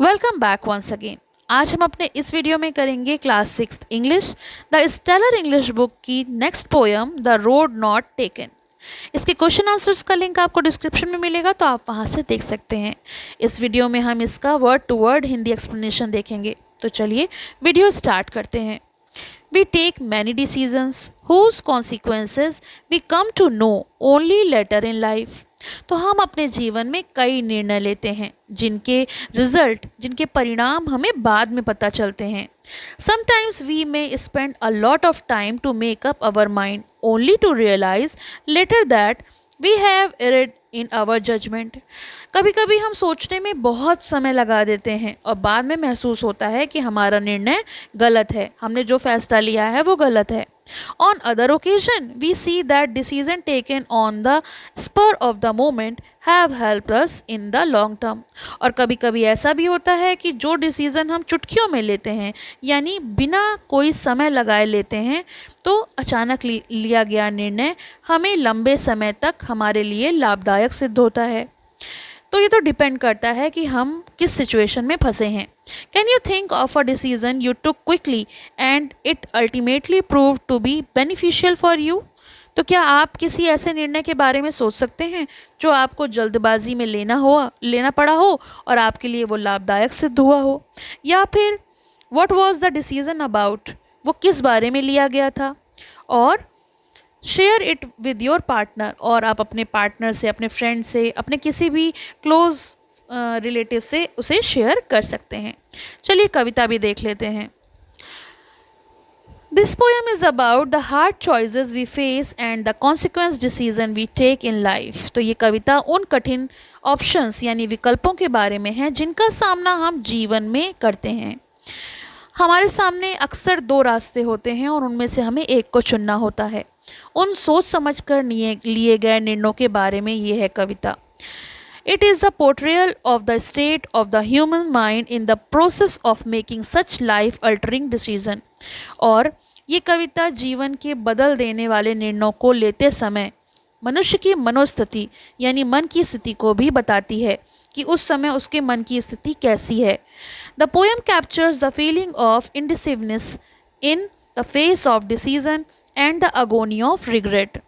Welcome back once again. आज हम अपने इस वीडियो में करेंगे class 6 English the stellar English book की next poem the road not taken. इसके क्वेश्चन आंसर्स का लिंक आपको डिस्क्रिप्शन में मिलेगा, तो आप वहां से देख सकते हैं। इस वीडियो में हम इसका word to word Hindi explanation देखेंगे। तो चलिए वीडियो स्टार्ट करते हैं। We take many decisions whose consequences we come to know only later in life। तो हम अपने जीवन में कई निर्णय लेते हैं जिनके परिणाम हमें बाद में पता चलते हैं। Sometimes we may spend a lot of time to make up our mind only to realize later that we have erred in our judgment। कभी कभी हम सोचने में बहुत समय लगा देते हैं और बाद में महसूस होता है कि हमारा निर्णय गलत है, हमने जो फैसला लिया है वो गलत है। On other occasion, we see that decision taken on the spur of the moment have helped us in the long term। और कभी कभी ऐसा भी होता है कि जो डिसीज़न हम चुटकियों में लेते हैं, यानी बिना कोई समय लगाए लेते हैं, तो अचानक लिया गया निर्णय हमें लंबे समय तक हमारे लिए लाभदायक सिद्ध होता है। तो ये तो डिपेंड करता है कि हम किस सिचुएशन में फंसे हैं। Can you think of a decision you took quickly and it ultimately prove to be beneficial for you. तो क्या आप किसी ऐसे निर्णय के बारे में सोच सकते हैं जो आपको जल्दबाजी में लेना पड़ा हो और आपके लिए वो लाभदायक सिद्ध हुआ हो? या फिर what was the decision about, वो किस बारे में लिया गया था? और share it with your partner, और आप अपने पार्टनर से, अपने फ्रेंड से, अपने किसी भी क्लोज रिलेटिव से उसे शेयर कर सकते हैं। चलिए कविता भी देख लेते हैं। This poem is about the hard choices we face and the consequence decision we take in life. तो ये कविता उन कठिन ऑप्शंस यानी विकल्पों के बारे में है जिनका सामना हम जीवन में करते हैं। हमारे सामने अक्सर दो रास्ते होते हैं और उनमें से हमें एक को चुनना होता है। उन सोच समझकर लिए गए निर्णयों के बारे में ये है कविता। It is a portrayal of the state of the human mind in the process of making such life altering decision. और ये कविता जीवन के बदल देने वाले निर्णयों को लेते समय मनुष्य की मनोस्थिति यानी मन की स्थिति को भी बताती है कि उस समय उसके मन की स्थिति कैसी है। The poem captures the feeling of indecisiveness in the face of decision and the agony of regret.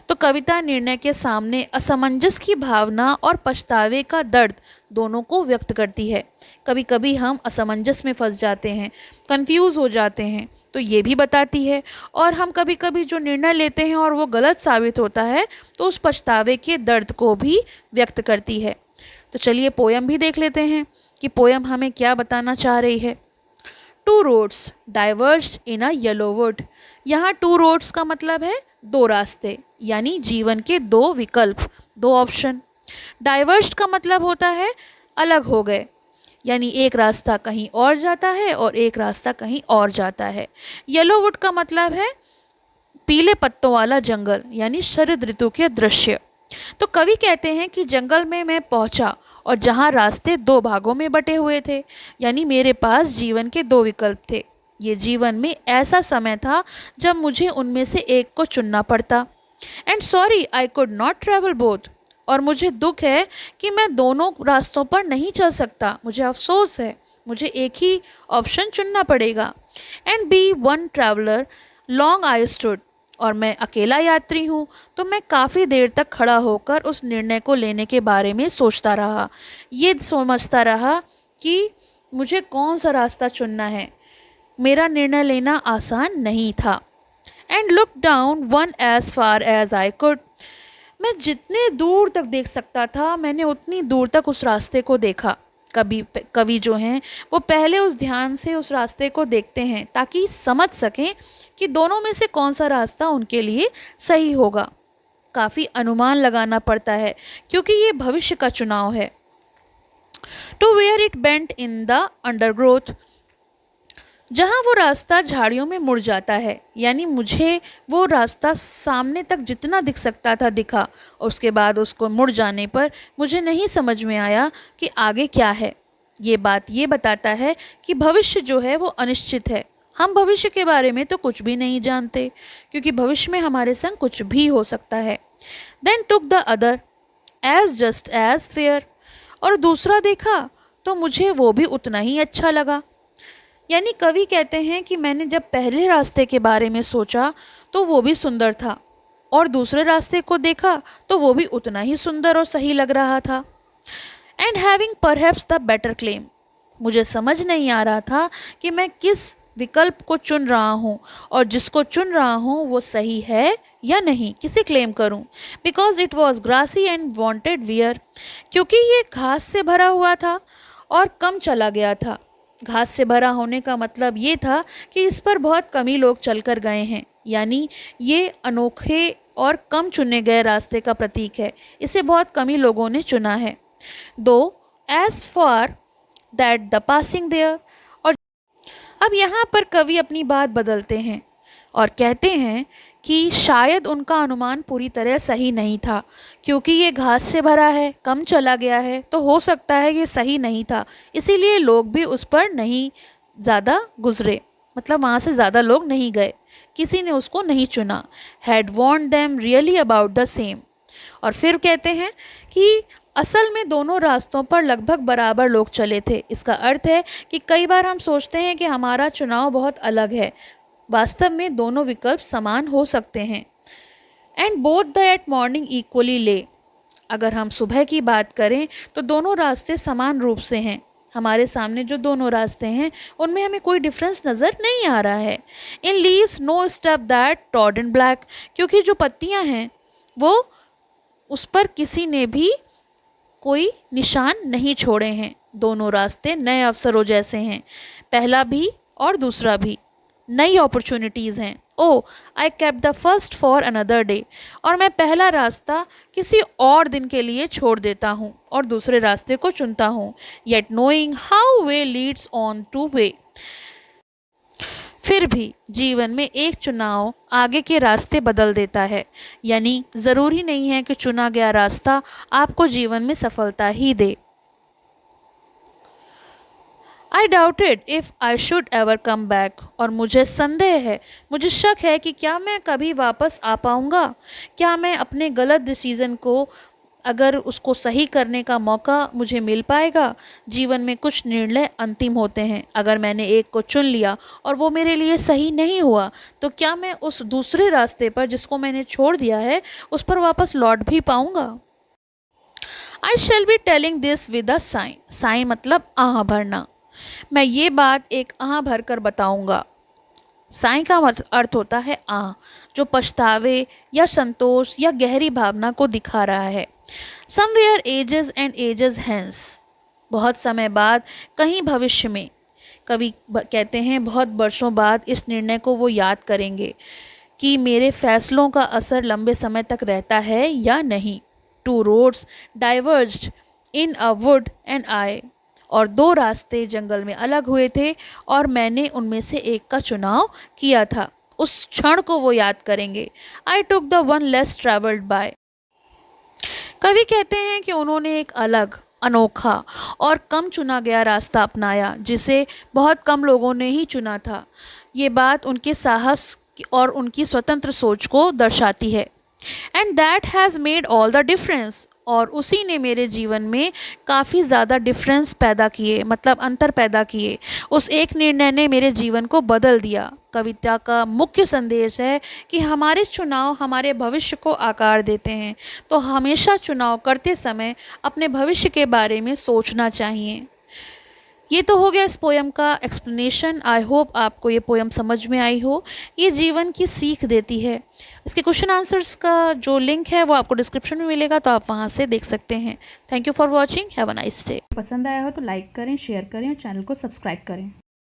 तो कविता निर्णय के सामने असमंजस की भावना और पछतावे का दर्द दोनों को व्यक्त करती है। कभी कभी हम असमंजस में फंस जाते हैं, कंफ्यूज हो जाते हैं, तो ये भी बताती है। और हम कभी कभी जो निर्णय लेते हैं और वो गलत साबित होता है, तो उस पछतावे के दर्द को भी व्यक्त करती है। तो चलिए पोयम भी देख लेते हैं कि पोयम हमें क्या बताना चाह रही है। To roads diverged in a yellow would. यहाँ टू रोड्स का मतलब है दो रास्ते, यानी जीवन के दो विकल्प, दो ऑप्शन। डाइवर्ज्ड का मतलब होता है अलग हो गए, यानी एक रास्ता कहीं और जाता है और एक रास्ता कहीं और जाता है। येलो वुड का मतलब है पीले पत्तों वाला जंगल, यानी शरद ऋतु के दृश्य। तो कवि कहते हैं कि जंगल में मैं पहुंचा और जहां रास्ते दो भागों में बटे हुए थे, यानी मेरे पास जीवन के दो विकल्प थे। ये जीवन में ऐसा समय था जब मुझे उनमें से एक को चुनना पड़ता। And sorry I could not travel both. और मुझे दुख है कि मैं दोनों रास्तों पर नहीं चल सकता, मुझे अफसोस है, मुझे एक ही ऑप्शन चुनना पड़ेगा। And be one traveller long I stood. और मैं अकेला यात्री हूँ, तो मैं काफ़ी देर तक खड़ा होकर उस निर्णय को लेने के बारे में सोचता रहा, ये समझता रहा कि मुझे कौन सा रास्ता चुनना है। मेरा निर्णय लेना आसान नहीं था। And look down one as far as I could. मैं जितने दूर तक देख सकता था, मैंने उतनी दूर तक उस रास्ते को देखा। कवि जो हैं वो पहले उस ध्यान से उस रास्ते को देखते हैं ताकि समझ सकें कि दोनों में से कौन सा रास्ता उनके लिए सही होगा। काफ़ी अनुमान लगाना पड़ता है क्योंकि ये भविष्य का चुनाव है। To where it bent in the undergrowth. जहाँ वो रास्ता झाड़ियों में मुड़ जाता है, यानी मुझे वो रास्ता सामने तक जितना दिख सकता था दिखा, और उसके बाद उसको मुड़ जाने पर मुझे नहीं समझ में आया कि आगे क्या है। ये बात ये बताता है कि भविष्य जो है वो अनिश्चित है। हम भविष्य के बारे में तो कुछ भी नहीं जानते, क्योंकि भविष्य में हमारे संग कुछ भी हो सकता है। Then took the other as just as fair. और दूसरा देखा तो मुझे वो भी उतना ही अच्छा लगा। यानी कवि कहते हैं कि मैंने जब पहले रास्ते के बारे में सोचा तो वो भी सुंदर था, और दूसरे रास्ते को देखा तो वो भी उतना ही सुंदर और सही लग रहा था। And having perhaps the better claim, मुझे समझ नहीं आ रहा था कि मैं किस विकल्प को चुन रहा हूँ और जिसको चुन रहा हूँ वो सही है या नहीं, किसे क्लेम करूँ। Because it was grassy and wanted wear, क्योंकि ये घास से भरा हुआ था और कम चला गया था। घास से भरा होने का मतलब ये था कि इस पर बहुत कम ही लोग चलकर गए हैं, यानी ये अनोखे और कम चुने गए रास्ते का प्रतीक है। इसे बहुत कम ही लोगों ने चुना है। Though as for that the passing there, और अब यहाँ पर कवि अपनी बात बदलते हैं और कहते हैं कि शायद उनका अनुमान पूरी तरह सही नहीं था, क्योंकि ये घास से भरा है, कम चला गया है, तो हो सकता है ये सही नहीं था, इसीलिए लोग भी उस पर नहीं ज़्यादा गुजरे, मतलब वहाँ से ज़्यादा लोग नहीं गए, किसी ने उसको नहीं चुना। Had want them really about the same, और फिर कहते हैं कि असल में दोनों रास्तों पर लगभग बराबर लोग चले थे। इसका अर्थ है कि कई बार हम सोचते हैं कि हमारा चुनाव बहुत अलग है, वास्तव में दोनों विकल्प समान हो सकते हैं। And both the eight morning equally ले, अगर हम सुबह की बात करें तो दोनों रास्ते समान रूप से हैं। हमारे सामने जो दोनों रास्ते हैं उनमें हमें कोई डिफरेंस नज़र नहीं आ रहा है। In leaves no step that trodden black, क्योंकि जो पत्तियां हैं वो उस पर किसी ने भी कोई निशान नहीं छोड़े हैं। दोनों रास्ते नए अवसरों जैसे हैं, पहला भी और दूसरा भी नई अपॉर्चुनिटीज़ हैं। Oh I kept the first for another day, और मैं पहला रास्ता किसी और दिन के लिए छोड़ देता हूँ और दूसरे रास्ते को चुनता हूँ। Yet knowing how way Leeds on two way, फिर भी जीवन में एक चुनाव आगे के रास्ते बदल देता है, यानी ज़रूरी नहीं है कि चुना गया रास्ता आपको जीवन में सफलता ही दे। I doubted if I should ever come back, और मुझे संदेह है, मुझे शक है कि क्या मैं कभी वापस आ पाऊँगा। क्या मैं अपने गलत डिसीज़न को, अगर उसको सही करने का मौका मुझे मिल पाएगा। जीवन में कुछ निर्णय अंतिम होते हैं, अगर मैंने एक को चुन लिया और वो मेरे लिए सही नहीं हुआ तो क्या मैं उस दूसरे रास्ते पर जिसको मैंने छोड़ दिया है उस पर वापस लौट भी पाऊँगा। I shall be telling this with a sigh, sigh मतलब आह भरना। मैं ये बात एक आह भर कर बताऊँगा। साई का अर्थ होता है आह, जो पछतावे या संतोष या गहरी भावना को दिखा रहा है। Somewhere ages and ages hence, बहुत समय बाद, कहीं भविष्य में। कवि कहते हैं बहुत वर्षों बाद इस निर्णय को वो याद करेंगे कि मेरे फैसलों का असर लंबे समय तक रहता है या नहीं। Two roads diverged in a wood and I, और दो रास्ते जंगल में अलग हुए थे और मैंने उनमें से एक का चुनाव किया था। उस क्षण को वो याद करेंगे। I took the one less travelled by, कवि कहते हैं कि उन्होंने एक अलग, अनोखा और कम चुना गया रास्ता अपनाया जिसे बहुत कम लोगों ने ही चुना था। ये बात उनके साहस और उनकी स्वतंत्र सोच को दर्शाती है। And that has made all the difference, और उसी ने मेरे जीवन में काफ़ी ज़्यादा डिफरेंस पैदा किए, मतलब अंतर पैदा किए। उस एक निर्णय ने मेरे जीवन को बदल दिया। कविता का मुख्य संदेश है कि हमारे चुनाव हमारे भविष्य को आकार देते हैं, तो हमेशा चुनाव करते समय अपने भविष्य के बारे में सोचना चाहिए। ये तो हो गया इस पोयम का एक्सप्लेनेशन। आई होप आपको ये पोयम समझ में आई हो। ये जीवन की सीख देती है। इसके क्वेश्चन आंसर्स का जो लिंक है वो आपको डिस्क्रिप्शन में मिलेगा, तो आप वहाँ से देख सकते हैं। Thank you for watching, have a nice day. पसंद आया हो तो लाइक करें, शेयर करें और चैनल को सब्सक्राइब करें।